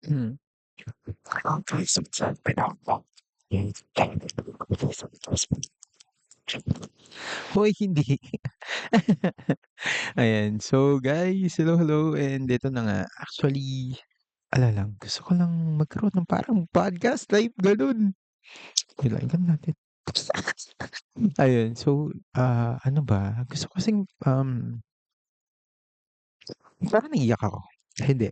Hmm. Hoy, hindi. Ayan. So, guys, hello, hello, and eto na nga. Actually, lang, gusto ko lang magkaroon ng parang podcast live, gano'n. Kailangan natin. Ayun, so, ano ba, gusto ko kasing, parang naiiyak ako. Hindi.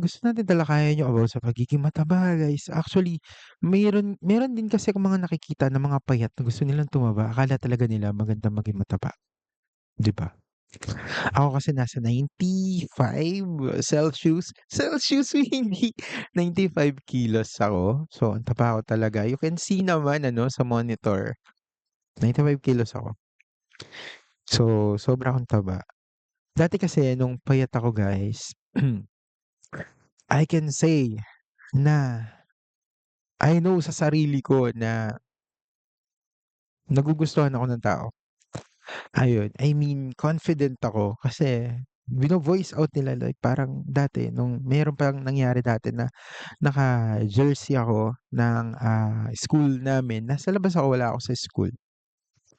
Gusto natin talakayan yung about sa pagiging mataba, guys. Actually, meron din kasi akong mga nakikita na mga payat na gusto nilang tumaba. Akala talaga nila magandang maging mataba, 'di ba? Ako kasi nasa 95 Celsius. Celsius, hindi, 95 kilos ako. So, ang taba ko talaga. You can see naman ano sa monitor, 95 kilos ako. So, sobra akong taba. Dati kasi nung payat ako, guys, I can say na I know sa sarili ko na nagugustuhan ako ng tao. Ayun, I mean confident ako kasi vino-voice out nila like parang dati nung meron pang nangyari dati na naka-jersey ako ng, school namin. Nasa labas ako, wala ako sa school.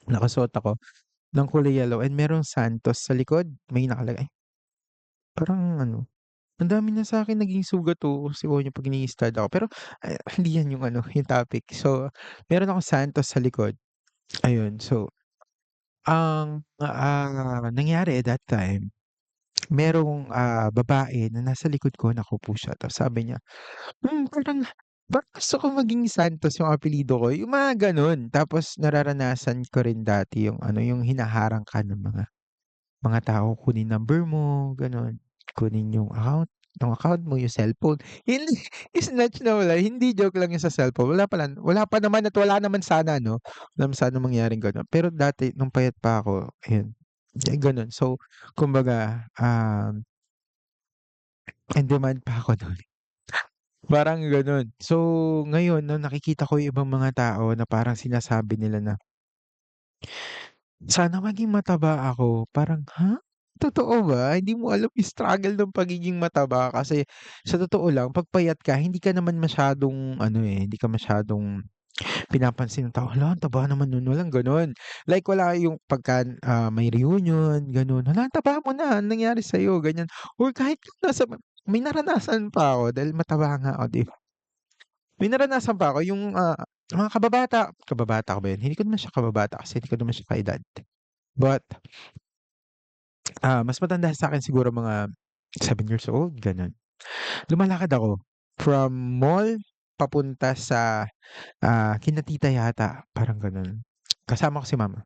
Nakasuot ako ng kulay yellow and merong Santos sa likod, may nakalagay. Parang ano, ang dami na sa'kin naging sugat, oo, kasi niyo 'pag ini-stud ako. Pero, hindi 'yan yung ano, yung topic. So, meron akong Santos sa likod, ayun. So, ang, nangyari at that time, merong, babae na nasa likod ko, nakaupo siya tapos sabi niya, parang gusto ko maging Santos yung apelyido ko, yung mga gano'n. Tapos nararanasan ko rin dati yung ano, yung hinaharang ka ng mga tao, kunin number mo, gano'n. Kunin yung account mo, yung cellphone. Hindi snatch na wala, hindi joke lang yung sa cellphone. Wala pa naman at wala naman sana 'no, wala naman sanang mangyaring gano'n. Pero dati nung payat pa ako, ayun, gano'n. So, kumbaga, in demand pa ako nun, parang gano'n. So, ngayon 'no, nakikita ko yung ibang mga tao na parang sinasabi nila na, "Sana maging mataba ako." Parang, ha? Totoo ba? Hindi mo alam yung struggle ng pagiging mataba kasi sa totoo lang 'pag payat ka hindi ka naman masyadong ano, hindi ka masyadong pinapansin ng tao, "Hala, ang taba naman nun." Walang gano'n. Like wala yung pagka, may reunion gano'n, "Hala, ang taba mo na, anong nangyari sa'yo?" Ganyan. Or kahit may naranasan pa ako dahil mataba nga ako, 'di ba? May naranasan pa ako yung, mga kababata ko ba yun? Hindi ko naman siya kababata kasi hindi ko naman siya ka-edad. But, mas matanda sa'kin siguro mga 7 years old, gano'n. Lumalakad ako from mall papunta sa, kina tita yata, parang gano'n. Kasama ko si mama.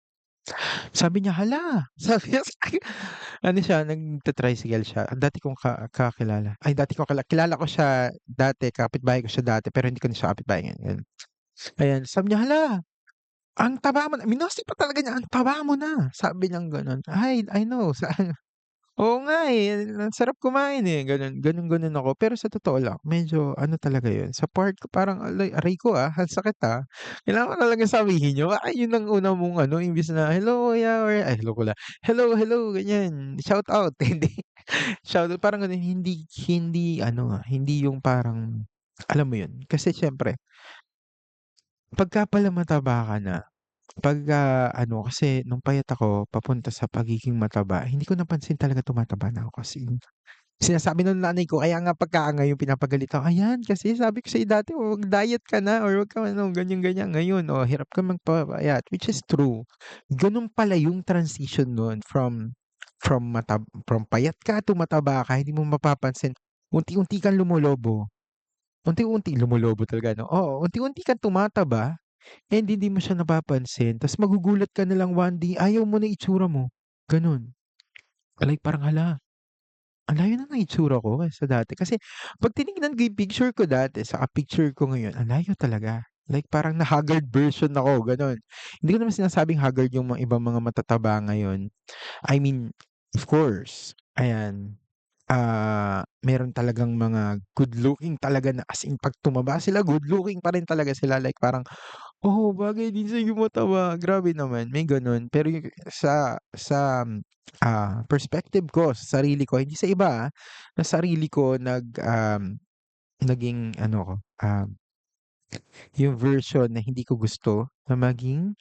Sabi niya, "Hala," sabi niya sa'kin, ano siya, nagta-tricycle siya. Ang dati kong kakilala, ay dati ko kilala ko siya dati, kapitbahay ko siya dati, pero hindi ko na siya kapitbahay ngayon, gano'n. Ayan, sabi niya, "Hala, ang taba mo na." Minosti pa talaga niya, "Ang taba mo na." Sabi niyang gano'n. Ay, I know oo nga, ang sarap kumain, gano'n. Gano'n-gano'n ako. Pero sa totoo lang, medyo ano talaga 'yun, sa part ko parang aray ko, ang sakit, Kailangan ko talagang sabihin 'yun. Baka 'yun ang una mong ano, imbes na, "Hello kuya," or ay hello pala, "Hello, hello," ganyan, shout out, hindi. Shout out parang gano'n, hindi hindi ano, hindi yung parang alam mo 'yun. Kasi siyempre pagka pala mataba ka na, pagka ano kasi nung payat ako papunta sa pagiging mataba, hindi ko napansin talaga tumataba na ako kasi sinasabi ng nanay ko kaya nga pagka ngayon pinapagalit ako, "Ayan kasi sabi ko sa'yo dati mag-diet ka na or wag kang ano ganyan-ganyan, ngayon hirap ka magpapayat." Which is true. Gano'n pala yung transition nun from payat ka to mataba ka hindi mo mapapansin, unti-unti kang lumolobo. Unti-unti lumolobo talaga 'no, oo, unti-unti kang tumataba and hindi mo siya napapansin ta's magugulat ka na lang one day ayaw mo na itsura mo, gano'n. Like parang, hala, ang layo na ng itsura ko kaysa dati. Kasi 'pag tinignan ko yung picture ko dati saka picture ko ngayon, ang layo talaga. Like parang na haggard version ako, gano'n. Hindi ko naman sinasabing haggard yung mga ibang mga matataba ngayon. I mean, of course, ayan, meron talagang mga good looking talaga na as in 'pag tumaba sila good looking pa rin talaga sila. Like parang, "Oh, bagay din sa'yo mataba." Grabe naman, may gano'n. Pero yung perspective ko sa sarili ko, hindi sa iba, sa sarili ko naging ano ko, yung version na hindi ko gusto na maging.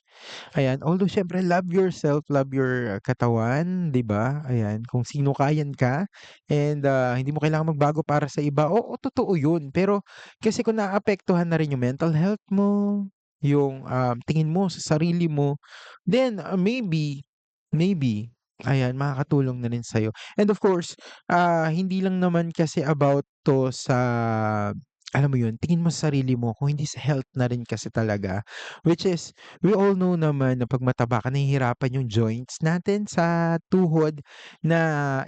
Ayan, although siyempre love yourself, love your katawan, 'di ba? Ayan, kung sino ka, yan ka and, hindi mo kailangang magbago para sa iba. Oo, totoo 'yun. Pero kasi kung naapektuhan na rin yung mental health mo, yung, tingin mo sa sarili mo, then, maybe, ayan, makakatulong na rin sa'yo. And of course, hindi lang naman kasi about 'to sa alam mo 'yun, tingin mo sa sarili mo kung hindi sa health na rin kasi talaga, which is we all know naman na 'pag mataba ka nahihirapan yung joints natin sa tuhod na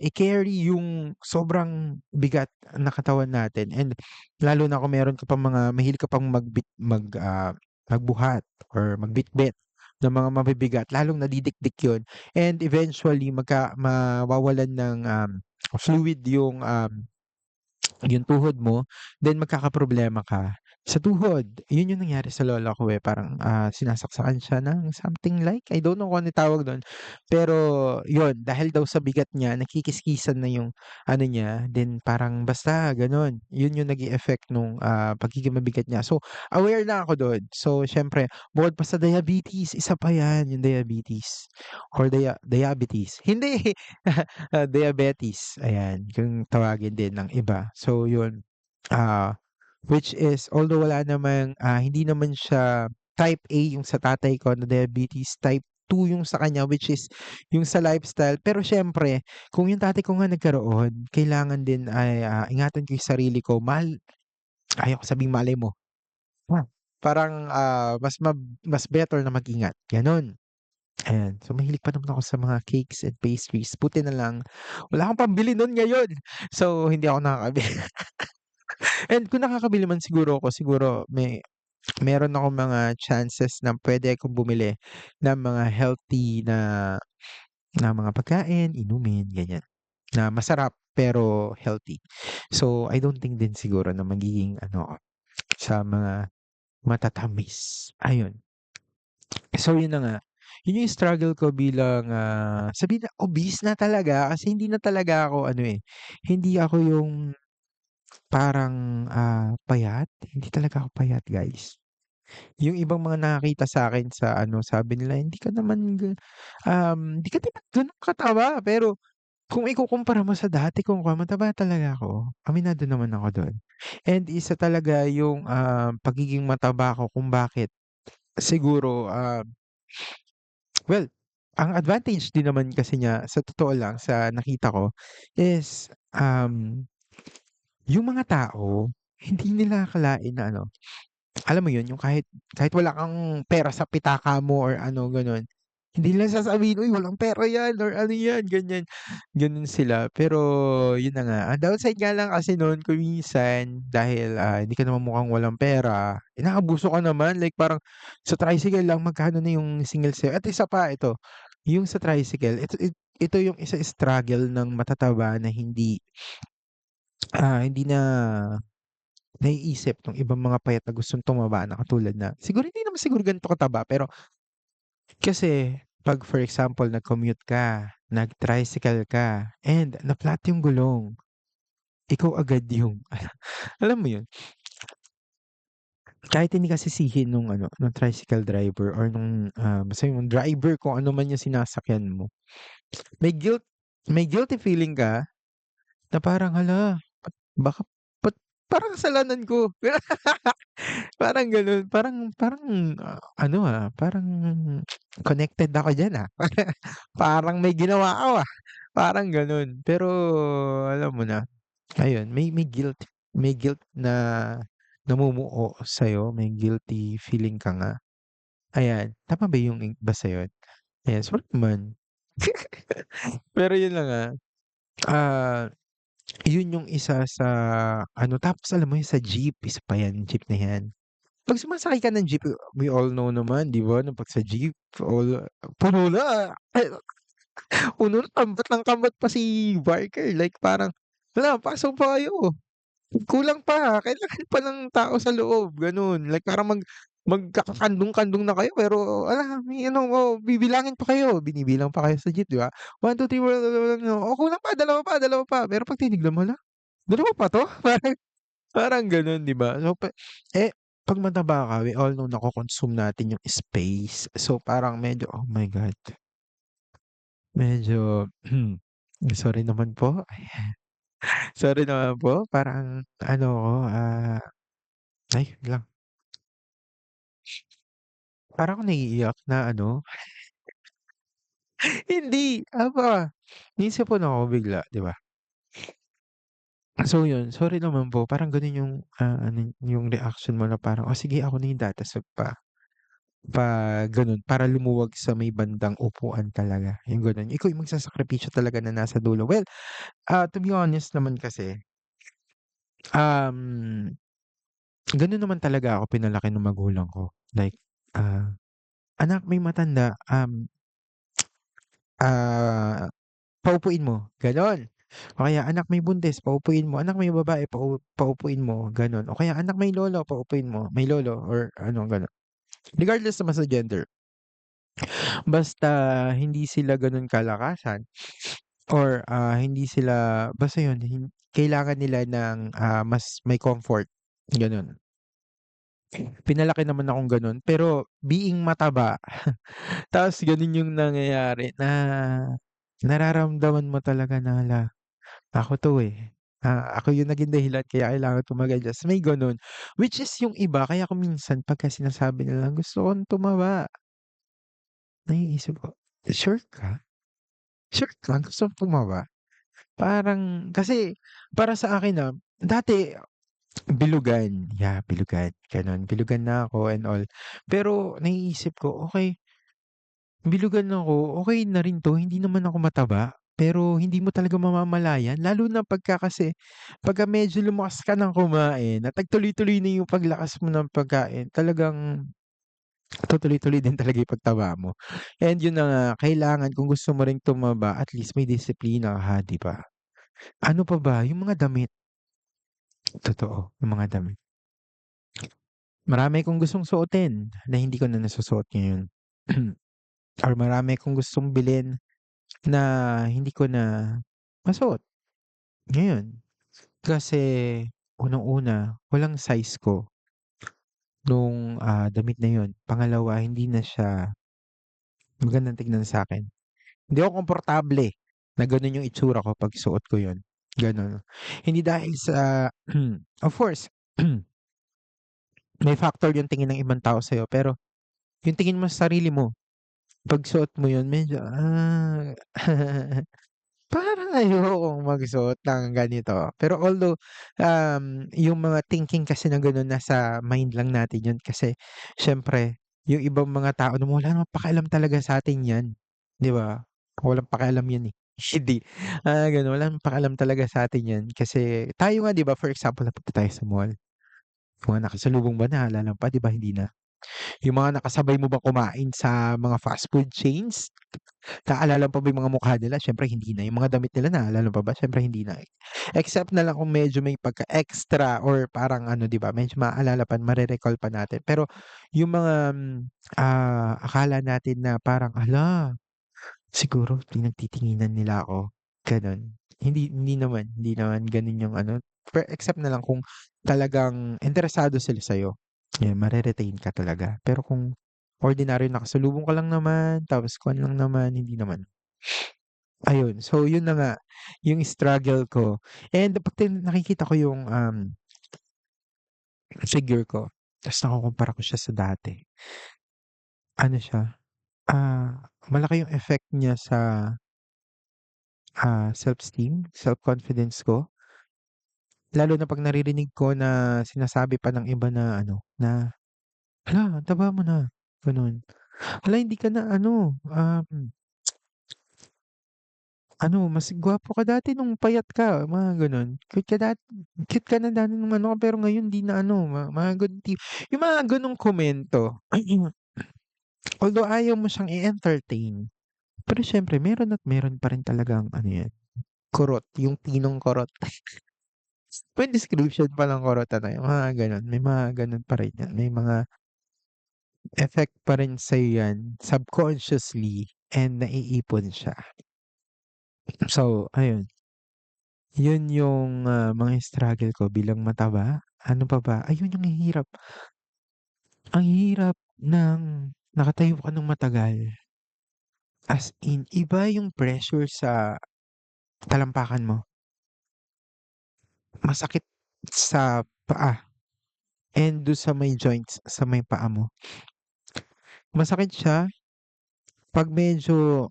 i-carry yung sobrang bigat na katawan natin and lalo na kung meron ka pang mga mahilig ka pang magbuhat or magbitbit ng mga mabibigat lalong nadidikdik yun and eventually mawawalan ng, fluid yung tuhod mo, then magkakaproblema ka sa tuhod. Yun yung nangyari sa lola ko, eh, parang, sinasaksakan siya ng something like, I don't know kung ano tawag dun. Pero yun, dahil daw sa bigat niya nakikiskisan na yung ano niya, then parang basta gano'n. Yun yung naging effect nung, pagiging mabigat niya. So, aware na ako dun. So, siyempre bukod pa sa diabetes, isa pa yan, yung diabetes or diabetes. Hindi. Diabetes, ayan, kung tawagin din ng iba. So yun, which is although wala namang, hindi naman siya type A yung sa tatay ko na diabetes, type 2 yung sa kanya which is yung sa lifestyle. Pero siyempre kung yung tatay ko nga nagkaroon, kailangan din ay, ingatan ko yung sarili ko, ayaw ko sabihing malay mo, parang, mas better na mag-ingat, gano'n. Ayan. So, mahilig pa naman ako sa mga cakes and pastries, buti na lang wala akong pambili nun ngayon. So, hindi ako nakakabili and kung nakakabili man siguro ako, siguro meron akong mga chances na puwede akong bumili ng mga healthy na mga pagkain, inumin, ganyan, na masarap pero healthy. So, I don't think din siguro na magiging ano ako sa mga matatamis, ayun. So yun na nga, yun yung struggle ko bilang, sabihin na obese na talaga kasi hindi na talaga ako ano, eh, hindi ako yung parang, payat, hindi talaga ako payat guys. Yung ibang mga nakakita sa'kin sa ano sabi nila, "Hindi ka naman gano'n kataba." Pero kung ikukumpara mo sa dati kong mataba talaga ako, aminado naman ako dun. And isa talaga yung, pagiging mataba ko kung bakit siguro, well, ang advantage din naman kasi niya sa totoo lang sa nakita ko is, yung mga tao hindi nila akalain na ano, alam mo yun, yung kahit wala kang pera sa pitaka mo or ano gano'n, hindi nila sasabihin, "Uy, walang pera 'yan," or ano 'yan, ganyan. Gano'n sila. Pero yun na nga, ang downside nga lang kasi nun kung minsan dahil, hindi ka naman mukhang walang pera, inaabuso ka naman. Like parang sa tricycle lang magkano na yung single at isa pa ito, yung sa tricycle, ito yung isa struggle ng matataba na hindi na naiisip nung ibang mga payat na gustong tumaba na katulad na siguro hindi naman siguro ganito kataba pero kasi 'pag for example nag-commute ka, nag-tricycle ka, and na-flat yung gulong, ikaw agad yung alam mo yun, kahit hindi ka sisihin nung ano, nung tricycle driver or nung, basta yung driver kung ano man yung sinasakyan mo, may guilt may guilty feeling ka na parang, "Hala, baka ba't parang kasalanan ko?" Parang gano'n, parang parang, ano, parang connected ako diyan, parang may ginawa ako, parang gano'n. Pero alam mo na, ayun may guilt na namumuo sa'yo, may guilty feeling ka nga. Ayan, tama ba yung basta yun? Ayan, sorry naman. Pero yun na nga, ah, yun yung isa sa ano tapos alam mo yun sa jeep, isa pa yan, jeep na yan. 'Pag sumasakay ka ng jeep, we all know naman 'di ba, na 'pag sa jeep puno na, puno na kambat ng kambat pa si barker like parang, "Hala pasok pa kayo, kulang pa, kailangan pa ng tao sa loob." Gano'n, like parang magkakakandong-kandong na kayo pero may ano, bibilangin pa kayo, binibilang pa kayo sa jeep 'di ba? 1, 2, 3, "Oh kulang pa, dalawa pa, dalawa pa." Pero 'pag tinignan mo, hala, dalawa pa 'to? Parang gano'n, 'di ba? So, eh, 'pag mataba ka, we all know nako-consume natin yung space. So, parang medyo, oh my God, medyo sorry naman po. Sorry naman po, parang ano ako, ay wait lang, parang ako naiiyak na ano, hindi, naisipan ako bigla, 'di ba? So yun, sorry naman po, parang gano'n yung, ano, yung reaction mo na parang, "Oh, sige ako na yung datasot pa gano'n para lumuwag sa may bandang upuan talaga," yung gano'n. Ikaw yung magsasakripisyo talaga na nasa dulo. Well, to be honest naman kasi, um, gano'n naman talaga ako pinalaki ng magulang ko. Like, "Anak may matanda, paupuin mo," gano'n. O kaya, "Anak may buntis, paupuin mo. Anak may babae, paupuin mo," gano'n. O kaya, "Anak may lolo, paupuin mo." May lolo or ano, gano'n. Regardless naman sa gender, basta hindi sila gano'n kalakasan or, hindi sila basta 'yun, kailangan nila ng, mas may comfort, gano'n. Pinalaki naman akong gano'n, pero being mataba, tapos gano'n yung nangyayari na nararamdaman mo talaga na, "Hala, ako 'to, eh. Ako yung naging dahilan kaya kailangan ko mag-adjust." May gano'n. Which is yung iba kaya kung minsan pagka sinasabi nila, "Gusto kong tumaba." Naiisip ko, "Sure ka? Sure ka gusto mong tumaba?" Parang kasi para sa akin, dati bilugan, bilugan, gano'n. Bilugan na ako and all. Pero naiisip ko, okey, bilugan ako, okey na rin 'to, hindi naman ako mataba. Pero hindi mo talaga mamamalayan lalo na pagka medyo lumakas ka ng kumain at nagtuloy-tuloy na yung paglakas mo ng pagkain, talagang tutuloy-tuloy din talaga yung pagtaba mo. And yun na nga, kailangan kung gusto mo ring tumaba at least may disiplina ka, 'di ba? Ano pa ba, yung mga damit, totoo, yung mga damit. Marami akong gustong suotin na hindi ko na nasusuot ngayon. Or marami akong gustong bilhin na hindi ko na masuot ngayon. Kasi unang-una, walang size ko nung, damit na yun. Pangalawa, hindi na siya magandang tignan sa'kin. Hindi ako komportable na gano'n yung itsura ko 'pag suot ko yun, gano'n. Hindi dahil sa of course, may factor yung tingin ng ibang tao sa'yo, pero yung tingin mo sa sarili mo, 'pag suot mo yun medyo, parang ayokong magsuot ng ganito. Pero although, yung mga thinking kasi na gano'n nasa mind lang natin yun kasi siyempre yung ibang mga tao naman wala namang pakialam talaga sa'tin 'yan, 'di ba? Walang pakialam 'yan, eh. Hindi, gano'n walang pakialam talaga sa'tin 'yan kasi tayo nga 'di ba, for example napunta tayo sa mall, yung mga nakasalubong ba naalala mo pa, 'di ba hindi na? Yung mga nakasabay mo ba kumain sa mga fast food chains? Naalala mo pa ba yung mga mukha nila? Siyempre hindi na. Yung mga damit nila naalala mo pa ba? Siyempre hindi na, eh. Except na lang kung medyo may pagka-extra or parang ano, 'di ba, medyo maaalala pa, mare-recall pa natin. Pero yung mga, akala natin na parang, "Hala, siguro pinagtitinginan nila ako." Gano'n. Hindi naman gano'n yung ano, except na lang kung talagang interesado sila sa'yo, yan mare-retain ka talaga. Pero kung ordinaryo nakasalubong ka lang naman, tapos kuwan lang naman, hindi naman. Ayun, so yun na nga, yung struggle ko and 'pag nakikita ko yung, figure ko, ta's nakukumpara ko siya sa dati, ano siya, malaki yung effect niya sa, self-esteem, self-confidence ko. Lalo na 'pag naririnig ko na sinasabi pa ng iba na ano, na, "Hala, ang taba mo na." Gano'n. "Hala, hindi ka na ano, mas gwapo ka dati nung payat ka." Mga gano'n. "Cute ka na dati nung ano ka, pero ngayon 'di na ano." Mga gano'n yung mga gano'ng komento. Although ayaw mo siyang i-entertain, pero siyempre meron at meron pa rin talagang ano 'yan, kurot, yung tinong kurot. May description pa ng kurot ano, yung mga gano'n. May mga gano'n pa rin 'yan. May mga effect pa rin sa'yo 'yan subconsciously and naiipon siya. So, ayun. Yun yung, mga struggle ko bilang mataba. Ano pa ba? Ayun yung ang hirap ng nakatayo ka ng matagal. As in, iba yung pressure sa talampakan mo. Masakit sa paa and dun sa may joints sa may paa mo. Masakit siya 'pag medyo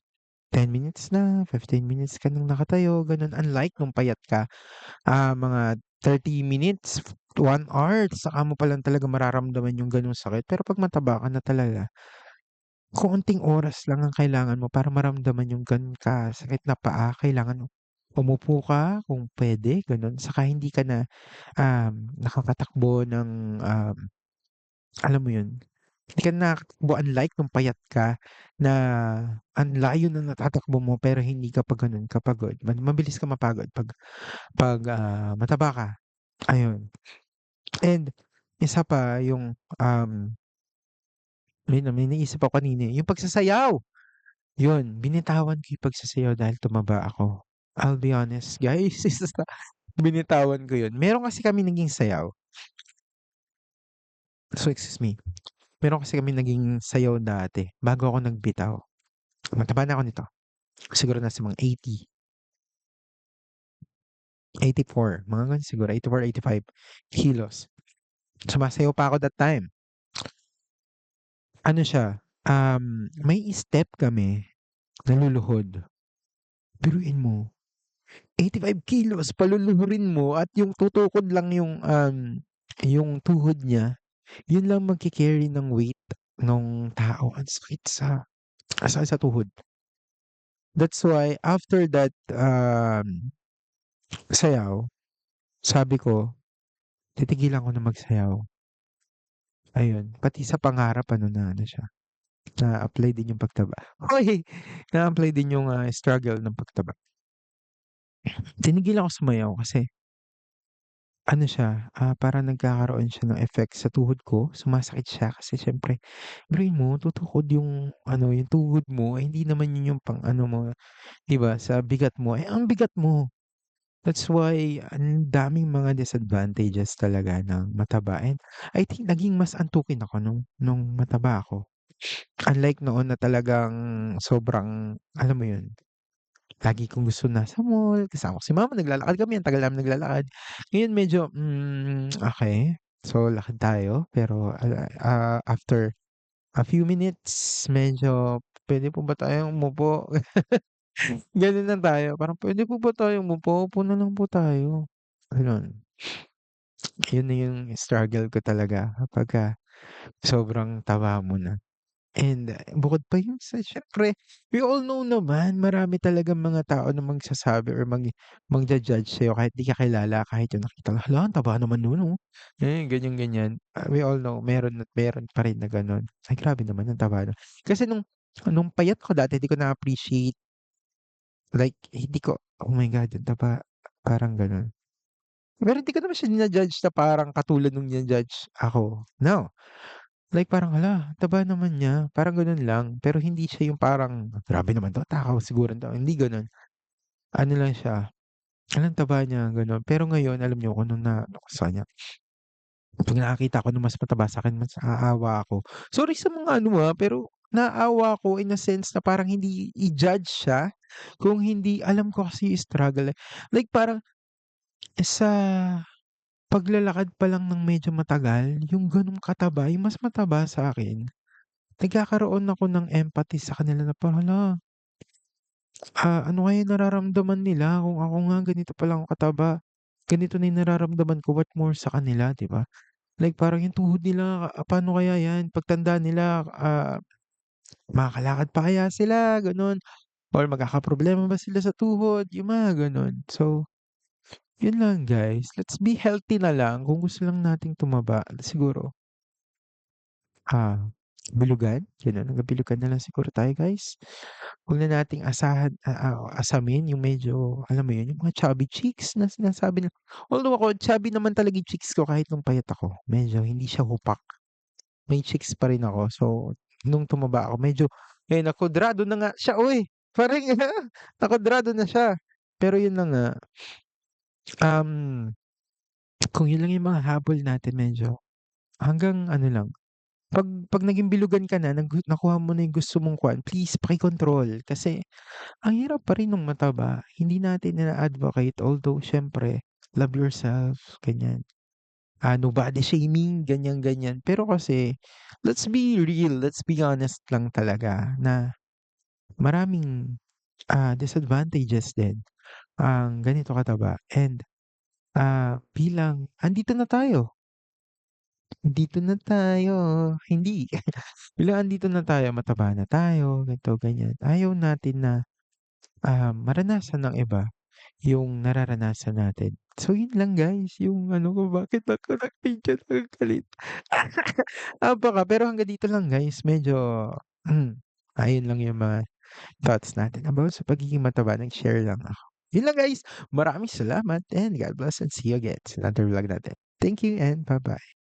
10 minutes na, 15 minutes ka ng nakatayo, gano'n. Unlike nung payat ka, mga 30 minutes, 1 hour, saka mo pa lang talaga mararamdaman yung gano'ng sakit. Pero 'pag mataba ka na talaga, konting oras lang ang kailangan mo para maramdaman yung gano'n kasakit na paa. Kailangan umupo ka kung puwede, gano'n. Saka hindi ka na, nakakatakbo ng, alam mo yun, hindi ka nakakatakbo unlike nung payat ka na ang layo ng natatakbo mo pero hindi ka pa gano'n kapagod. Mabilis ka mapagod 'pag mataba ka, ayun. And isa pa yung, may naisip ako kanina, eh, yung pagsasayaw. Yun, binitawan ko yung pagsasayaw dahil tumaba ako. I'll be honest guys, binitawan ko yun. Meron kasi kaming naging sayaw, so excuse me, meron kasi kaming naging sayaw dati bago ako nagbitaw. Mataba na ako nito, siguro nasa mga 84, mga gano'n siguro, 84, 85 kilos. Sumasayaw pa ako that time. Ano siya, may step kami na luluhod. Biruin mo, 85 kilos paluluhurin mo at yung tutukod lang yung tuhod niya, yun lang magke-carry ng weight nung tao. Ang sakit sa tuhod. That's why after that, sayaw, sabi ko, titigilan ko na magsayaw. Ayun, pati sa pangarap ano na ano siya, na-apply din yung pagtaba. Hoy! Na-apply din yung, struggle ng pagtaba. Tinigilan ko sumayaw kasi ano siya, parang nagkakaroon siya ng effect sa tuhod ko, sumasakit siya kasi siyempre biruin mo tutukod yung ano, yung tuhod mo, eh, hindi naman yun yung pang-ano mo, 'di ba, sa bigat mo, eh, ang bigat mo. That's why ang daming mga disadvantages talaga ng mataba and I think naging mas antukin ako nung mataba ako. Unlike noon na talagang sobrang alam mo yun, lagi kong gusto nasa mall, kasama ko si mama, naglalakad kami, ang tagal namin naglalakad. Ngayon medyo, okey, so lakad tayo pero, after a few minutes medyo, "Puwede po ba tayong umupo?" Gano'n na tayo, parang, "Puwede po ba tayong umupo? Upo na lang po tayo." Gano'n. Yun na yung struggle ko talaga kapagka sobrang taba mo na. And bukod pa yun sa siyempre we all know naman marami talagang mga tao na magsasabi or magja-judge sa'yo kahit di ka kilala, kahit yung nakita lang, "Hala, ang taba naman nun, oh." Ganyan, ganyan. We all know meron at meron pa rin na gano'n. Ay, grabe naman ang taba nun. Kasi nung payat ko dati di ko na-appreciate, like hindi ko, "Oh my God, ang taba." Parang gano'n. Pero hindi ko naman siya judge na parang katulad nung judge ako, no. Like parang, "Hala, taba naman niya." Parang gano'n lang. Pero hindi siya yung parang, "Grabe naman 'to, takaw siguro 'to." Hindi gano'n. Ano lang siya, "Hala, ang taba niya." Gano'n. Pero ngayon alam niyo kung ano na ano ko sa kanya, 'pag nakakita ako ng mas mataba sa'kin mas naaawa ako. Sorry sa mga ano, pero naaawa ako in a sense na parang hindi i-judge siya kung hindi alam ko kasi yung struggle, eh. Like parang sa paglalakad pa lang ng medyo matagal, yung gano'ng kataba, yung mas mataba sa'kin, nagkakaroon ako ng empathy sa kanila na parang, hala, ano kaya nararamdaman nila kung ako nga ganito pa lang ako kataba, ganito na yung nararamdaman ko, what more sa kanila, 'di ba? Like parang yung tuhod nila, paano kaya 'yan pagtanda nila, makakalakad pa kaya sila, gano'n, or magkakaproblema ba sila sa tuhod, yung mga gano'n. So, yun lang guys, let's be healthy na lang kung gusto lang nating tumaba siguro. Ah, bilugan, gano'n, hangga't na lang siguro tayo guys. Huwag na nating asamin yung medyo, alam mo yun, yung mga chubby cheeks na sinasabi nila. Although ako chubby naman talaga yung cheeks ko kahit nung payat ako, medyo hindi siya hupak, may cheeks pa rin ako. So, nung tumaba ako medyo, nakuadrado na nga siya, uy, parang nakuadrado na siya. Pero yun na nga, Um, kung yun lang yung mga habol natin medyo hanggang ano lang, 'pag naging bilugan ka na nakuha mo na yung gusto mong kuhaan, please pakikontrol kasi ang hirap pa rin nung mataba. Hindi natin ina-advocate although siyempre love yourself, ganyan. No body shaming, ganyan-ganyan. Pero kasi let's be real, let's be honest lang talaga na maraming, disadvantages din ang ganito kataba and, bilang andito na tayo, hindi. Bilang andito na tayo, mataba na tayo, ganito, ganyan. Ayaw natin na, maranasan ng iba yung nararanasan natin. So yun lang guys, yung ano ko, bakit ako nag-video nagagalit. Pero hanggang dito lang guys, medyo, ayun lang yung mga thoughts natin about sa pagiging mataba, nag-share lang ako. Yun lang guys, maraming salamat and God bless and see you again sa another vlog natin. Thank you and bye-bye.